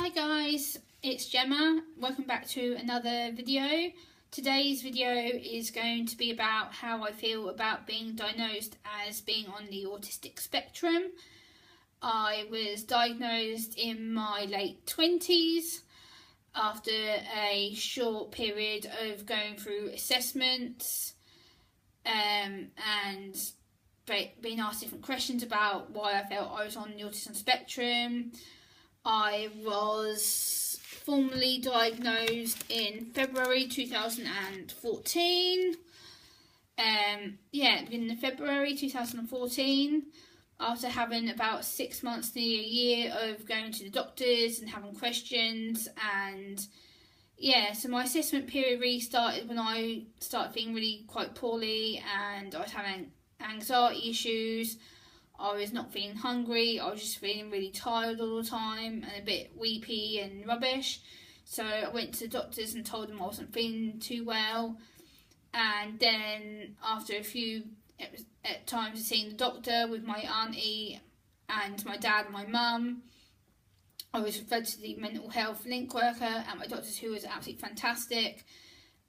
Hi guys, it's Gemma. Welcome back to another video. Today's video is going to be about how I feel about being diagnosed as being on the autistic spectrum. I was diagnosed in my late 20s after a short period of going through assessments and being asked different questions about why I felt I was on the autism spectrum. I was formally diagnosed in February 2014. In February 2014, after having about 6 months to a year of going to the doctors and having questions, and so my assessment period really started when I started feeling really quite poorly, and I was having anxiety issues. I was not feeling hungry, I was just feeling really tired all the time and a bit weepy and rubbish. So I went to the doctors and told them I wasn't feeling too well. And then after a few times of seeing the doctor with my auntie and my dad and my mum, I was referred to the mental health link worker at my doctor's, who was absolutely fantastic.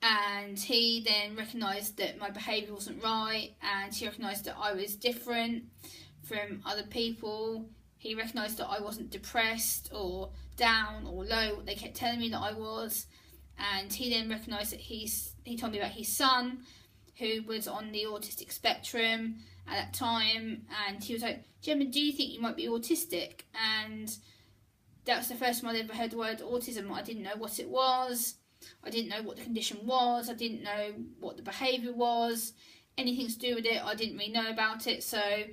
And he then recognised that my behaviour wasn't right, and he recognised that I was different from other people. He recognised that I wasn't depressed or down or low, what they kept telling me that I was. And he then recognised that he told me about his son, who was on the autistic spectrum at that time, and he was like, "Gemma, do you think you might be autistic?" And that was the first time I'd ever heard the word autism. I didn't know what it was. I didn't know what the condition was. I didn't know what the behaviour was. Anything to do with it, I didn't really know about it. So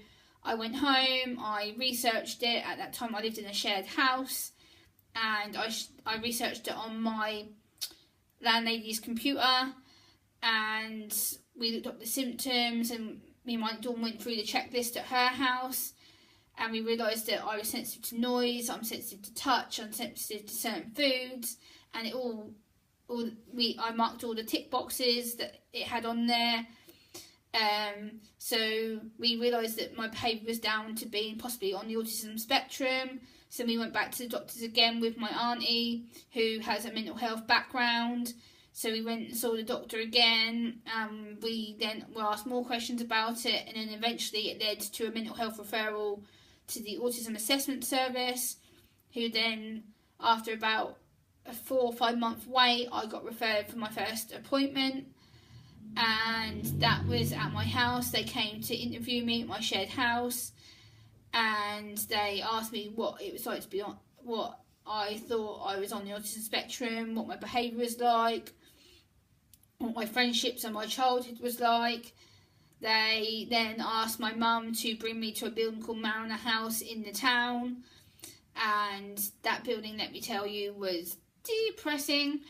I went home, I researched it. At that time I lived in a shared house, and I researched it on my landlady's computer, and we looked up the symptoms, and me and my daughter went through the checklist at her house, and we realised that I was sensitive to noise, I'm sensitive to touch, I'm sensitive to certain foods, and I marked all the tick boxes that it had on there. So we realised that my behaviour was down to being possibly on the autism spectrum. So we went back to the doctors again with my auntie, who has a mental health background. So we went and saw the doctor again. We then were asked more questions about it, and then eventually it led to a mental health referral to the Autism Assessment Service, who then, after about a 4 or 5 month wait, I got referred for my first appointment, and that was at my house. They came to interview me at my shared house, and they asked me what it was like to be on, what I thought I was on the autism spectrum, what my behaviour was like, what my friendships and my childhood was like. They then asked my mum to bring me to a building called Mariner House in the town, and that building, let me tell you, was depressing.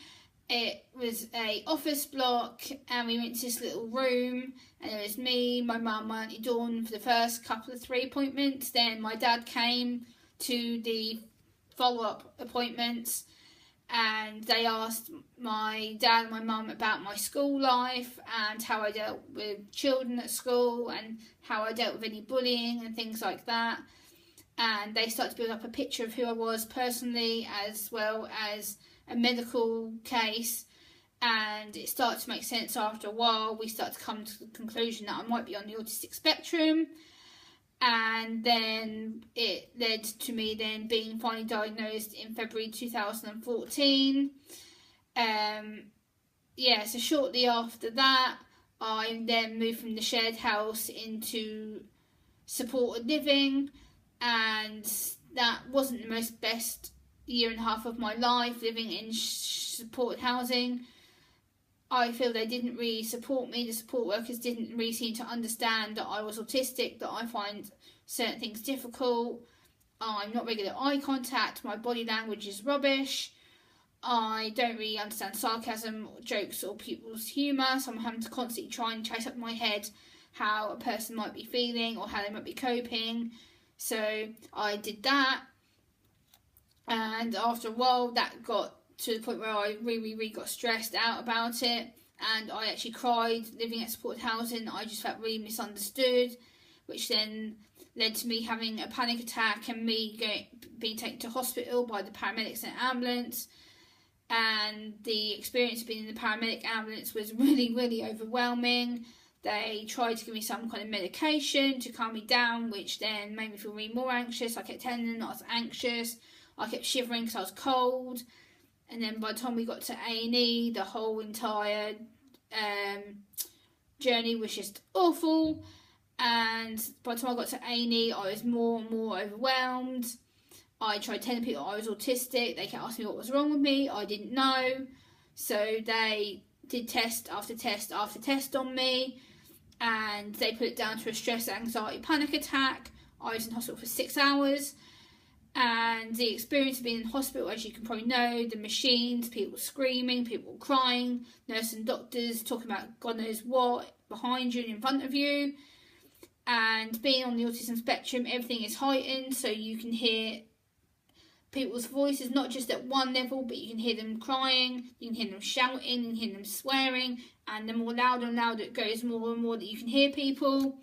It was a office block, and we went to this little room, and it was me, my mum, my auntie Dawn for the first couple of 3 appointments. Then my dad came to the follow-up appointments, and they asked my dad and my mum about my school life and how I dealt with children at school and how I dealt with any bullying and things like that. And they started to build up a picture of who I was personally, as well as a medical case, and it started to make sense. After a while, we started to come to the conclusion that I might be on the autistic spectrum, and then it led to me then being finally diagnosed in February 2014. So shortly after that, I then moved from the shared house into supported living, and that wasn't the most best year and a half of my life living in supported housing. I feel they didn't really support me. The support workers didn't really seem to understand that I was autistic, that I find certain things difficult. I'm not regular eye contact, my body language is rubbish. I don't really understand sarcasm, or jokes, or people's humour, so I'm having to constantly try and chase up in my head how a person might be feeling or how they might be coping. So I did that, and after a while that got to the point where I really got stressed out about it, and I actually cried living at supported housing. I just felt really misunderstood, which then led to me having a panic attack and me being taken to hospital by the paramedics and ambulance. And the experience of being in the paramedic ambulance was really, really overwhelming. They tried to give me some kind of medication to calm me down, which then made me feel really more anxious. I kept telling them that I was anxious. I kept shivering because I was cold. And then by the time we got to A&E, the whole entire journey was just awful. And by the time I got to A&E, I was more and more overwhelmed. I tried telling people I was autistic. They kept asking me what was wrong with me. I didn't know. So they did test after test after test on me. And they put it down to a stress, anxiety, panic attack. I was in hospital for 6 hours. And the experience of being in hospital, as you can probably know, the machines, people screaming, people crying, nurses and doctors talking about God knows what behind you and in front of you. And being on the autism spectrum, everything is heightened, so you can hear people's voices, not just at one level, but you can hear them crying, you can hear them shouting, you can hear them swearing, and the more louder and louder it goes, more and more that you can hear people.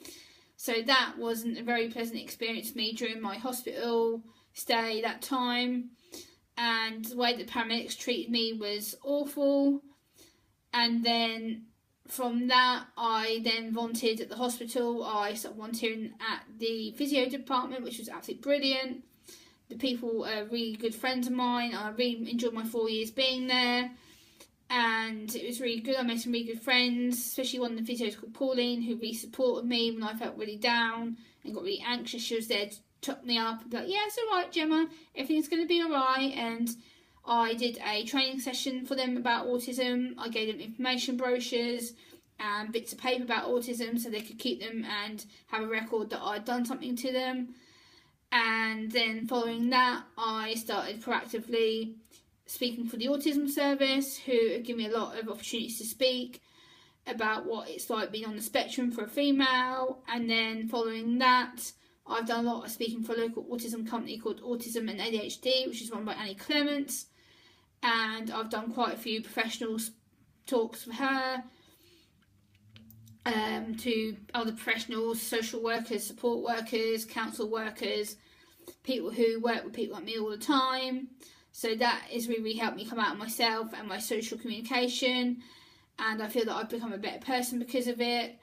So that wasn't a very pleasant experience for me during my hospital stay that time. And the way that paramedics treated me was awful. And then from that, I then volunteered at the hospital. I started volunteering at the physio department, which was absolutely brilliant. The people are really good friends of mine. I really enjoyed my 4 years being there. And it was really good. I made some really good friends, especially one of the physios called Pauline, who really supported me when I felt really down and got really anxious. She was there to tuck me up and be like, yeah, it's all right, Gemma. Everything's going to be all right. And I did a training session for them about autism. I gave them information brochures and bits of paper about autism so they could keep them and have a record that I'd done something to them. And then following that, I started proactively speaking for the Autism Service, who have given me a lot of opportunities to speak about what it's like being on the spectrum for a female. And then following that, I've done a lot of speaking for a local autism company called Autism and ADHD, which is run by Annie Clements. And I've done quite a few professional talks for her, to other professionals, social workers, support workers, council workers, people who work with people like me all the time. So that has really helped me come out of myself and my social communication. And I feel that I've become a better person because of it.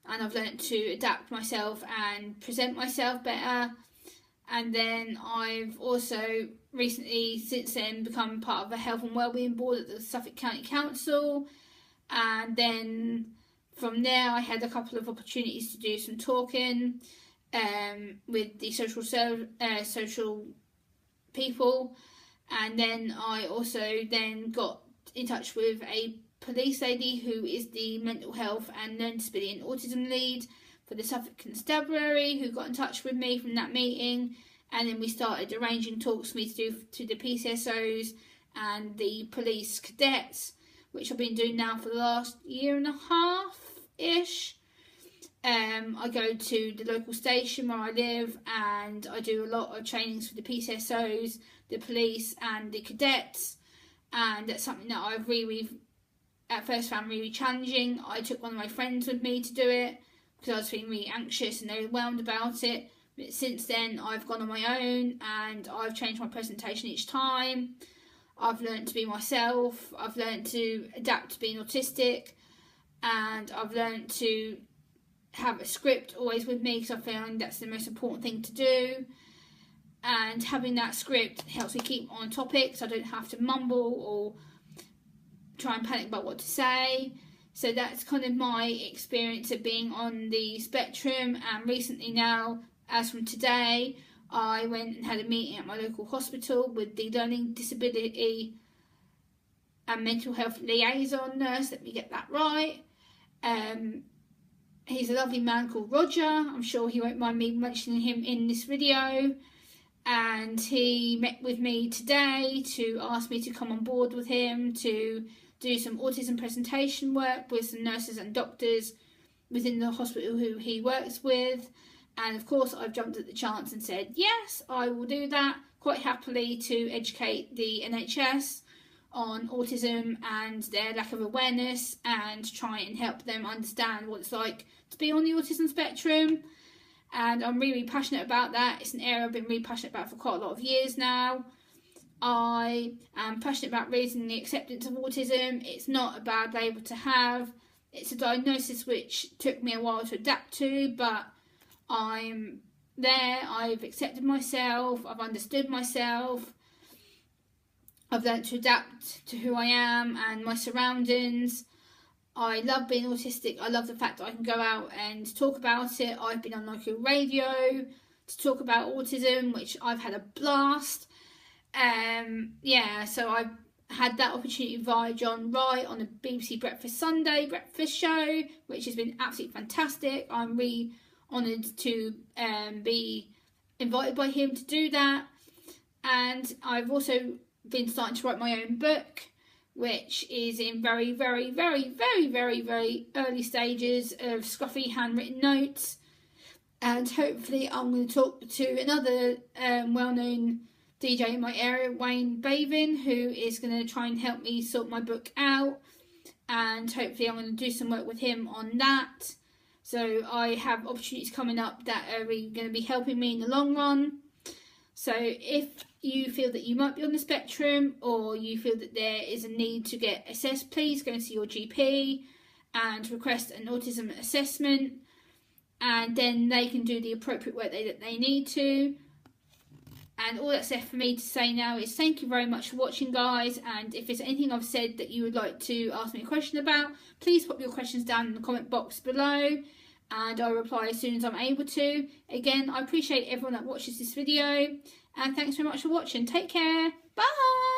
And I've learnt to adapt myself and present myself better. And then I've also recently, since then, become part of a health and wellbeing board at the Suffolk County Council. And then from there, I had a couple of opportunities to do some talking with the social people. And then I also then got in touch with a police lady who is the mental health and learning disability and autism lead for the Suffolk Constabulary, who got in touch with me from that meeting. And then we started arranging talks for me to do to the PCSOs and the police cadets, which I've been doing now for the last 1.5-ish. I go to the local station where I live and I do a lot of trainings for the PCSOs, the police and the cadets. And that's something that I've really, at first found really challenging. I took one of my friends with me to do it because I was feeling really anxious and overwhelmed about it. But since then, I've gone on my own and I've changed my presentation each time. I've learned to be myself. I've learned to adapt to being autistic. And I've learned to have a script always with me because I find that's the most important thing to do. And having that script helps me keep on topic so I don't have to mumble or try and panic about what to say. So that's kind of my experience of being on the spectrum. And recently now, as from today, I went and had a meeting at my local hospital with the learning disability and mental health liaison nurse. Let me get that right. He's a lovely man called Roger. I'm sure he won't mind me mentioning him in this video. And he met with me today to ask me to come on board with him to do some autism presentation work with some nurses and doctors within the hospital who he works with. And of course I've jumped at the chance and said, yes, I will do that quite happily to educate the NHS on autism and their lack of awareness and try and help them understand what it's like to be on the autism spectrum. and I'm really passionate about that. It's an area I've been really passionate about for quite a lot of years now. I am passionate about raising the acceptance of autism. It's not a bad label to have. It's a diagnosis which took me a while to adapt to, but I'm there. I've accepted myself. I've understood myself. I've learned to adapt to who I am and my surroundings. I love being autistic. I love the fact that I can go out and talk about it. I've been on local radio to talk about autism, which I've had a blast. So I've had that opportunity via John Wright on the BBC Breakfast Sunday breakfast show, which has been absolutely fantastic. I'm really honoured to be invited by him to do that. And I've also been starting to write my own book, which is in very, very, very, very, very, very early stages of scruffy handwritten notes. And hopefully I'm going to talk to another well-known DJ in my area, Wayne Bavin, who is going to try and help me sort my book out, and hopefully I'm going to do some work with him on that. So I have opportunities coming up that are really going to be helping me in the long run. So if you feel that you might be on the spectrum, or you feel that there is a need to get assessed, please go and see your GP and request an autism assessment, and then they can do the appropriate work that they need to. And all that's left for me to say now is thank you very much for watching, guys. And if there's anything I've said that you would like to ask me a question about, please pop your questions down in the comment box below, and I'll reply as soon as I'm able to. Again, I appreciate everyone that watches this video, and thanks very much for watching. Take care. Bye.